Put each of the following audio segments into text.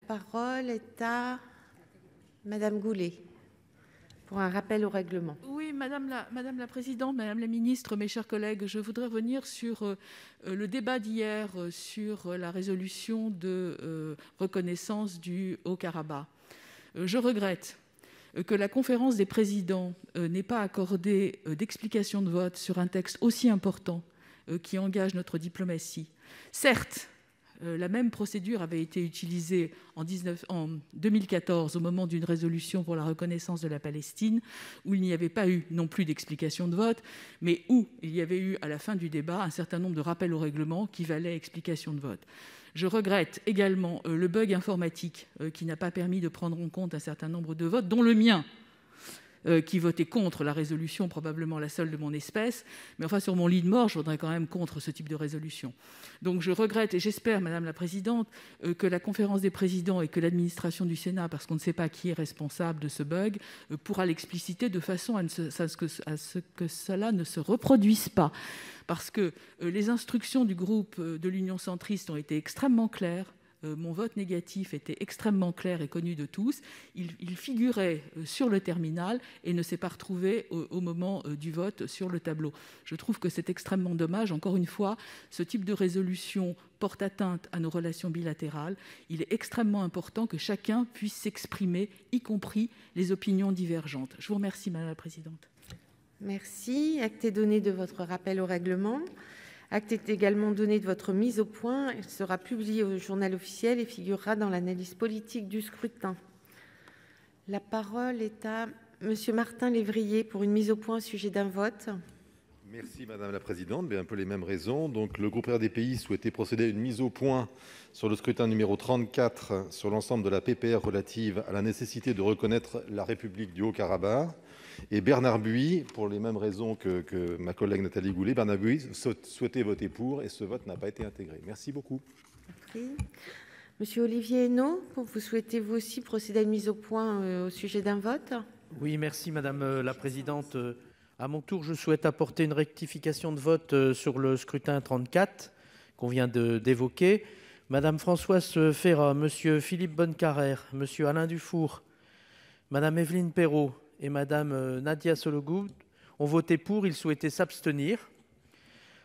parole est à Madame Goulet pour un rappel au règlement. Oui, madame la présidente, madame la ministre, mes chers collègues, je voudrais revenir sur le débat d'hier sur la résolution de reconnaissance du Haut-Karabakh. Je regrette que la conférence des présidents n'ait pas accordé d'explication de vote sur un texte aussi important qui engage notre diplomatie. Certes, la même procédure avait été utilisée en 2014 au moment d'une résolution pour la reconnaissance de la Palestine, où il n'y avait pas eu non plus d'explication de vote, mais où il y avait eu à la fin du débat un certain nombre de rappels au règlement qui valaient explication de vote. Je regrette également le bug informatique qui n'a pas permis de prendre en compte un certain nombre de votes, dont le mien, qui votait contre la résolution, probablement la seule de mon espèce. Mais enfin, sur mon lit de mort, je voudrais quand même contre ce type de résolution. Donc je regrette et j'espère, Madame la Présidente, que la conférence des présidents et que l'administration du Sénat, parce qu'on ne sait pas qui est responsable de ce bug, pourra l'expliciter de façon à ce que cela ne se reproduise pas. Parce que les instructions du groupe de l'Union centriste ont été extrêmement claires. Mon vote négatif était extrêmement clair et connu de tous. Il figurait sur le terminal et ne s'est pas retrouvé au moment du vote sur le tableau. Je trouve que c'est extrêmement dommage. Encore une fois, ce type de résolution porte atteinte à nos relations bilatérales. Il est extrêmement important que chacun puisse s'exprimer, y compris les opinions divergentes. Je vous remercie, Madame la Présidente. Merci. Acte est donné de votre rappel au règlement. Acte est également donné de votre mise au point. Elle sera publiée au Journal officiel et figurera dans l'analyse politique du scrutin. La parole est à Monsieur Martin Lévrier pour une mise au point au sujet d'un vote. Merci Madame la Présidente. Un peu les mêmes raisons. Donc, le groupe RDPI souhaitait procéder à une mise au point sur le scrutin numéro 34 sur l'ensemble de la PPR relative à la nécessité de reconnaître la République du Haut-Karabakh. Et Bernard Buis, pour les mêmes raisons que ma collègue Nathalie Goulet, Bernard Buis souhaitait voter pour et ce vote n'a pas été intégré. Merci beaucoup. Merci. Monsieur Olivier Henno, vous souhaitez vous aussi procéder à une mise au point au sujet d'un vote? Oui, merci Madame la Présidente. À mon tour, je souhaite apporter une rectification de vote sur le scrutin 34 qu'on vient d'évoquer. Madame Françoise Ferrat, Monsieur Philippe Bonnecarrère, Monsieur Alain Dufour, Madame Evelyne Perrot et Madame Nadia Sollogoub ont voté pour, ils souhaitaient s'abstenir.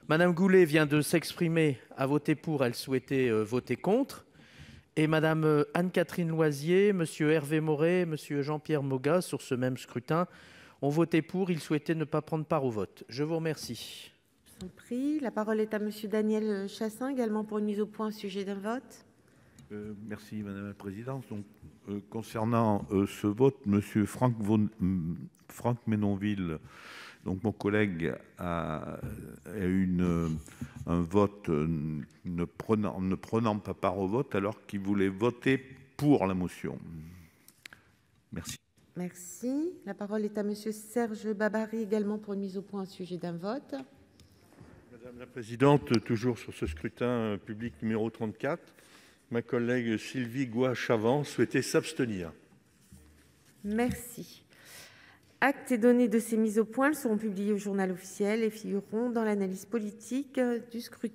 Madame Goulet vient de s'exprimer, a voté pour, elle souhaitait voter contre. Et Madame Anne-Catherine Loisier, Monsieur Hervé Moret, Monsieur Jean-Pierre Moga, sur ce même scrutin, ont voté pour, ils souhaitaient ne pas prendre part au vote. Je vous remercie. Je vous en prie. La parole est à Monsieur Daniel Chassaing, également pour une mise au point au sujet d'un vote. Merci Madame la Présidente. Donc, concernant ce vote, Monsieur Franck Menonville, donc mon collègue, a eu un vote ne prenant pas part au vote alors qu'il voulait voter pour la motion. Merci. Merci. La parole est à Monsieur Serge Babary, également pour une mise au point au sujet d'un vote. Madame la Présidente, toujours sur ce scrutin public numéro 34, ma collègue Sylvie Goy-Chavant souhaitait s'abstenir. Merci. Acte est donné de ces mises au point. Elles seront publiées au Journal officiel et figureront dans l'analyse politique du scrutin.